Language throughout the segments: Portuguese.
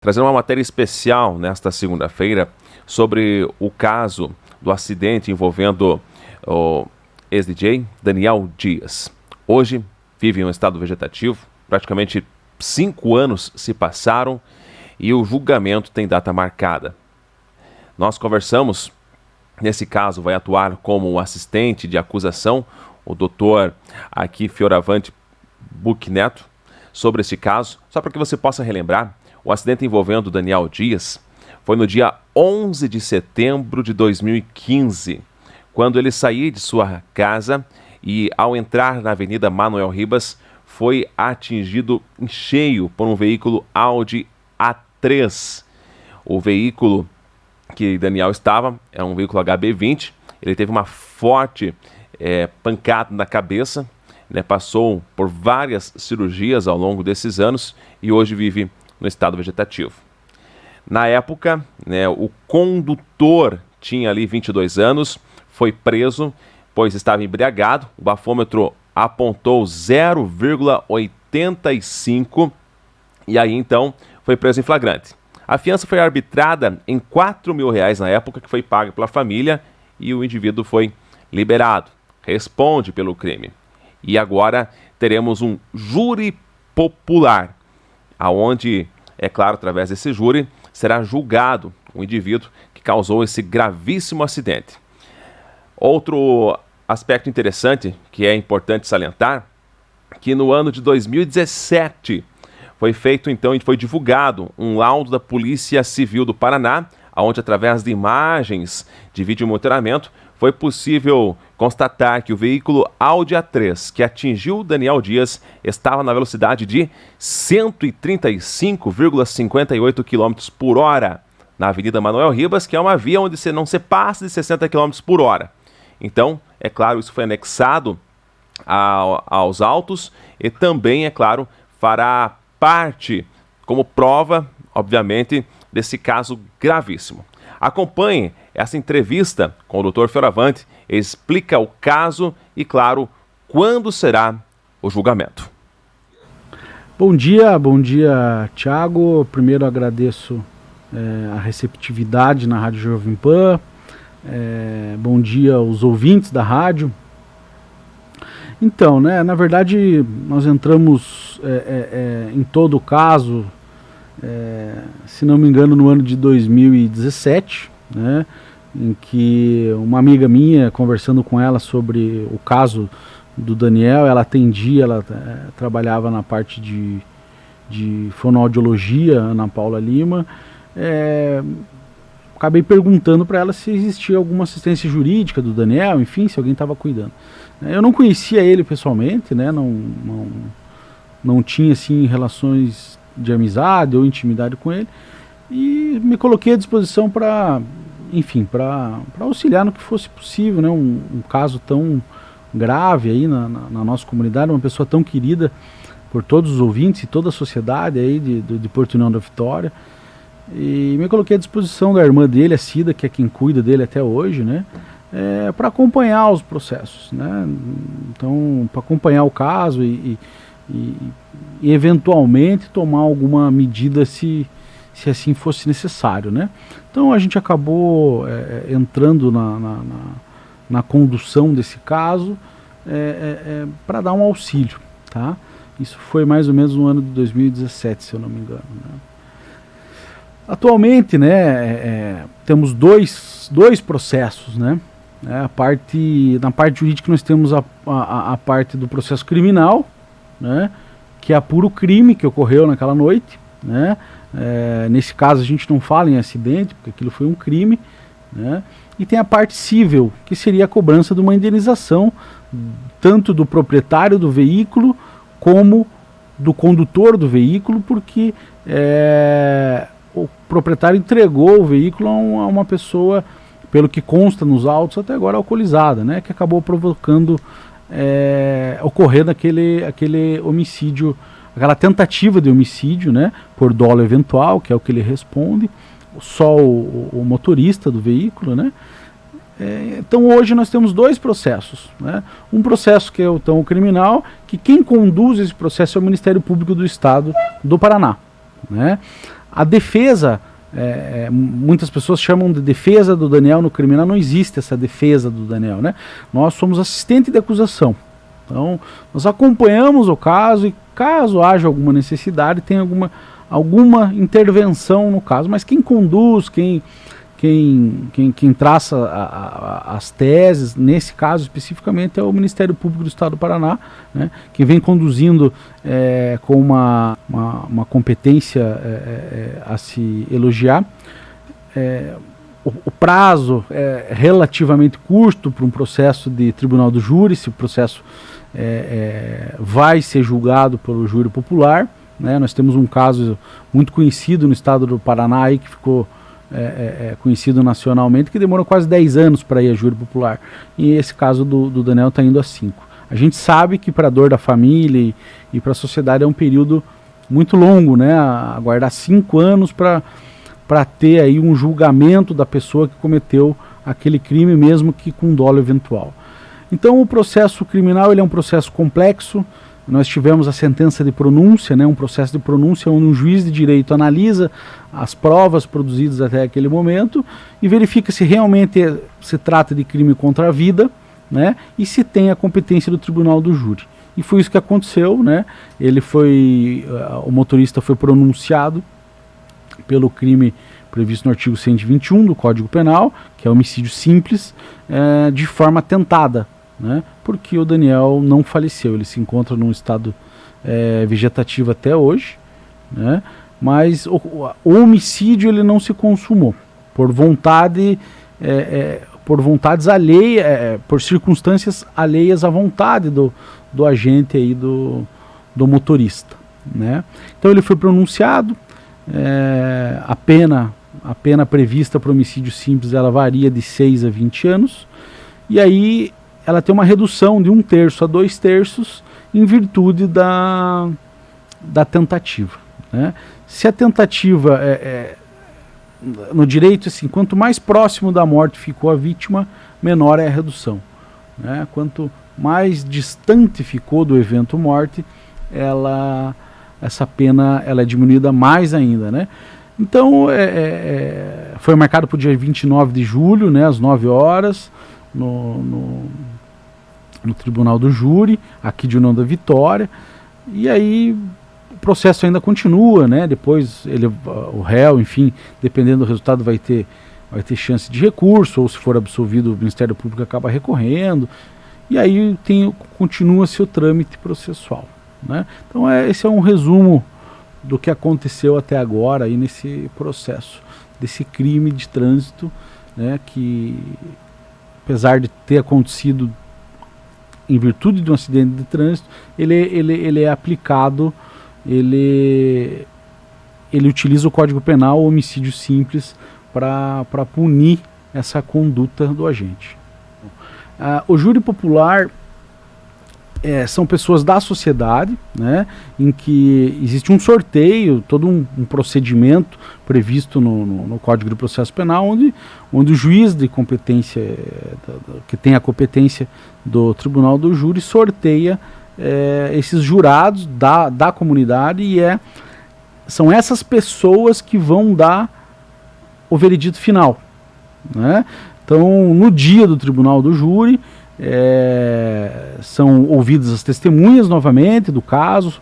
Trazendo uma matéria especial nesta segunda-feira sobre o caso do acidente envolvendo o ex-DJ Daniel Dias. Hoje vive em um estado vegetativo, praticamente 5 anos se passaram e o julgamento tem data marcada. Nós conversamos, nesse caso vai atuar como assistente de acusação, o doutor aqui Fioravante Buch Neto, sobre esse caso, só para que você possa relembrar. O acidente envolvendo Daniel Dias foi no dia 11 de setembro de 2015, quando ele saía de sua casa e, ao entrar na Avenida Manuel Ribas, foi atingido em cheio por um veículo Audi A3. O veículo que Daniel estava é um veículo HB20, ele teve uma forte pancada na cabeça, passou por várias cirurgias ao longo desses anos e hoje vive no estado vegetativo. Na época, o condutor tinha ali 22 anos, foi preso, pois estava embriagado, o bafômetro apontou 0,85 e aí então foi preso em flagrante. A fiança foi arbitrada em R$4.000 na época, que foi paga pela família, e o indivíduo foi liberado, responde pelo crime. E agora teremos um júri popular, aonde, é claro, através desse júri, será julgado o indivíduo que causou esse gravíssimo acidente. Outro aspecto interessante, que é importante salientar, que no ano de 2017 foi feito então e foi divulgado um laudo da Polícia Civil do Paraná, onde através de imagens de vídeo monitoramento foi possível constatar que o veículo Audi A3 que atingiu Daniel Dias estava na velocidade de 135,58 km por hora na Avenida Manuel Ribas, que é uma via onde você não se passa de 60 km por hora. Então, é claro, isso foi anexado aos autos e também, é claro, fará parte como prova, obviamente, desse caso gravíssimo. Acompanhe essa entrevista com o Dr. Fioravante, explica o caso e, claro, quando será o julgamento. Bom dia, Thiago. Primeiro agradeço a receptividade na Rádio Jovem Pan. Bom dia aos ouvintes da rádio. Então, na verdade, nós entramos em todo o caso, se não me engano, no ano de 2017, em que uma amiga minha, conversando com ela sobre o caso do Daniel, ela atendia, ela trabalhava na parte de fonoaudiologia, Ana Paula Lima, acabei perguntando para ela se existia alguma assistência jurídica do Daniel, enfim, se alguém estava cuidando. Eu não conhecia ele pessoalmente, não tinha assim relações de amizade ou intimidade com ele, e me coloquei à disposição para auxiliar no que fosse possível, um caso tão grave aí na nossa comunidade, uma pessoa tão querida por todos os ouvintes e toda a sociedade aí de Porto União da Vitória. E me coloquei à disposição da irmã dele, a Cida, que é quem cuida dele até hoje, para acompanhar os processos, Então, para acompanhar o caso e eventualmente tomar alguma medida se assim fosse necessário, Então a gente acabou entrando na condução desse caso para dar um auxílio, tá? Isso foi mais ou menos no ano de 2017, se eu não me engano, Atualmente, temos dois processos, na parte jurídica nós temos a parte do processo criminal, que apura o crime que ocorreu naquela noite, nesse caso a gente não fala em acidente, porque aquilo foi um crime, e tem a parte civil, que seria a cobrança de uma indenização, tanto do proprietário do veículo, como do condutor do veículo, porque o proprietário entregou o veículo a uma pessoa, pelo que consta nos autos, até agora alcoolizada, que acabou provocando, ocorrendo aquele homicídio, aquela tentativa de homicídio, por dolo eventual, que é o que ele responde, só o motorista do veículo, Então hoje nós temos dois processos, Um processo que é o criminal, que quem conduz esse processo é o Ministério Público do Estado do Paraná, A defesa, muitas pessoas chamam de defesa do Daniel no criminal, não existe essa defesa do Daniel, né? Nós somos assistente de acusação. Então, nós acompanhamos o caso e caso haja alguma necessidade, tem alguma intervenção no caso, mas quem conduz, quem traça as teses, nesse caso especificamente, é o Ministério Público do Estado do Paraná, né, que vem conduzindo com uma competência a se elogiar. O prazo é relativamente curto para um processo de tribunal do júri, se o processo vai ser julgado pelo júri popular, né. Nós temos um caso muito conhecido no estado do Paraná aí, que ficou conhecido nacionalmente, que demorou quase 10 anos para ir a júri popular, e esse caso do Daniel está indo a 5. A gente sabe que para a dor da família e para a sociedade é um período muito longo, né, aguardar 5 anos para ter aí um julgamento da pessoa que cometeu aquele crime, mesmo que com dolo eventual. Então o processo criminal ele é um processo complexo. Nós tivemos a sentença de pronúncia, né, um processo de pronúncia onde um juiz de direito analisa as provas produzidas até aquele momento e verifica se realmente se trata de crime contra a vida, né, e se tem a competência do tribunal do júri. E foi isso que aconteceu, né? O motorista foi pronunciado pelo crime previsto no artigo 121 do Código Penal, que é homicídio simples, de forma tentada, né? Porque o Daniel não faleceu, ele se encontra num estado vegetativo até hoje, né? Mas o homicídio ele não se consumou por vontade, por vontades alheias, por circunstâncias alheias à vontade do agente aí do motorista, né? Então ele foi pronunciado, a pena prevista para homicídio simples ela varia de 6 a 20 anos, e aí ela tem uma redução de 1/3 a 2/3 em virtude da tentativa, né? Se a tentativa no direito, assim, quanto mais próximo da morte ficou a vítima, menor é a redução, né? Quanto mais distante ficou do evento morte, essa pena ela é diminuída mais ainda, né? Então foi marcado para o dia 29 de julho, né, às 9 horas, no Tribunal do Júri, aqui de União da Vitória, e aí o processo ainda continua, né? Depois o réu, enfim, dependendo do resultado, vai ter chance de recurso, ou se for absolvido, o Ministério Público acaba recorrendo, e aí continua-se o trâmite processual, né? Então esse é um resumo do que aconteceu até agora aí nesse processo, desse crime de trânsito, né, que apesar de ter acontecido em virtude de um acidente de trânsito, ele é aplicado, ele utiliza o Código Penal, o homicídio simples, para punir essa conduta do agente. O júri popular são pessoas da sociedade, né, em que existe um sorteio, todo um procedimento previsto no Código de Processo Penal, onde o juiz de competência, que tem a competência do Tribunal do Júri, sorteia esses jurados da comunidade, e são essas pessoas que vão dar o veredito final, né? Então, no dia do Tribunal do Júri, são ouvidas as testemunhas novamente do caso,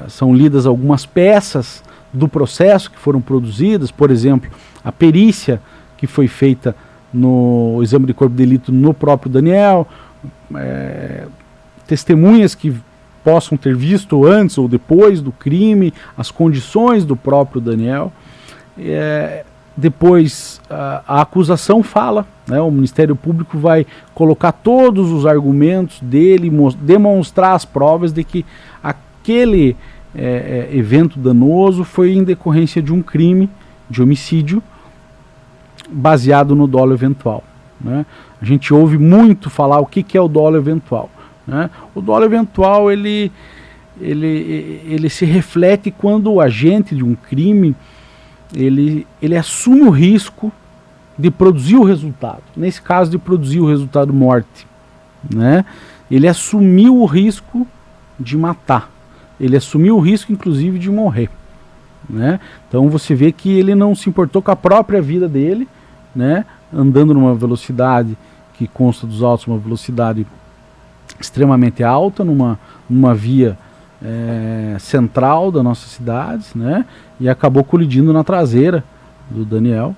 são lidas algumas peças do processo que foram produzidas, por exemplo, a perícia que foi feita no exame de corpo de delito no próprio Daniel, testemunhas que possam ter visto antes ou depois do crime, as condições do próprio Daniel. Depois a acusação fala, né, o Ministério Público vai colocar todos os argumentos dele, demonstrar as provas de que aquele evento danoso foi em decorrência de um crime de homicídio baseado no dolo eventual, né? A gente ouve muito falar o que é o dolo eventual, né? O dolo eventual ele se reflete quando o agente de um crime ele assume o risco de produzir o resultado, nesse caso de produzir o resultado morte, né? Ele assumiu o risco de matar, ele assumiu o risco inclusive de morrer, né? Então você vê que ele não se importou com a própria vida dele, né? Andando numa velocidade que consta dos autos, uma velocidade extremamente alta, numa via central da nossa cidade, né? E acabou colidindo na traseira do Daniel,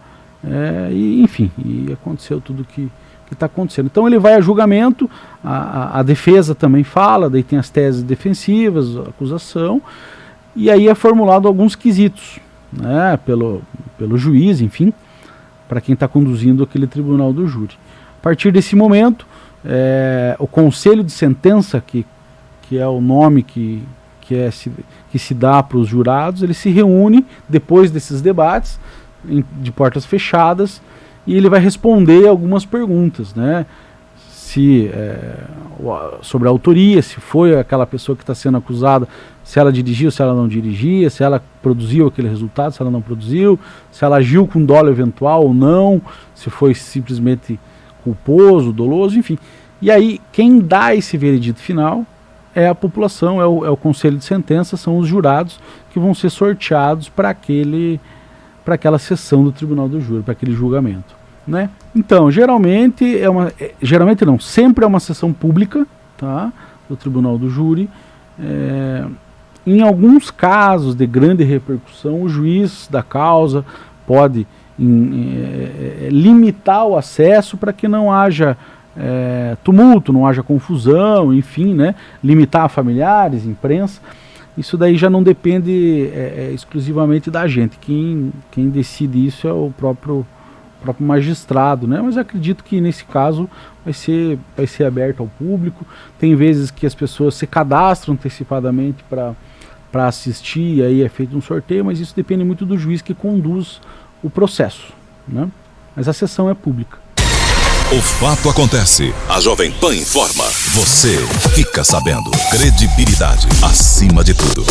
e enfim, e aconteceu tudo que está acontecendo. Então ele vai a julgamento, a defesa também fala, daí tem as teses defensivas, a acusação, e aí é formulado alguns quesitos, né, pelo juiz, enfim, para quem está conduzindo aquele tribunal do júri. A partir desse momento, o conselho de sentença, que é o nome que se dá para os jurados, ele se reúne depois desses debates, de portas fechadas, e ele vai responder algumas perguntas, né? Sobre a autoria, se foi aquela pessoa que está sendo acusada, se ela dirigiu, se ela não dirigia, se ela produziu aquele resultado, se ela não produziu, se ela agiu com dolo eventual ou não, se foi simplesmente culposo, doloso, enfim. E aí, quem dá esse veredito final é a população, é o conselho de sentença, são os jurados que vão ser sorteados para aquela sessão do tribunal do júri, para aquele julgamento, né? Então, geralmente não, sempre é uma sessão pública, tá, do tribunal do júri. Em alguns casos de grande repercussão, o juiz da causa pode limitar o acesso para que não haja tumulto, não haja confusão, enfim, né? Limitar a familiares, imprensa. Isso daí já não depende exclusivamente da gente. Quem decide isso é o próprio magistrado, né? Mas acredito que nesse caso vai ser aberto ao público. Tem vezes que as pessoas se cadastram antecipadamente para assistir, e aí é feito um sorteio, mas isso depende muito do juiz que conduz o processo, né? Mas a sessão é pública. O fato acontece. A Jovem Pan informa. Você fica sabendo. Credibilidade acima de tudo.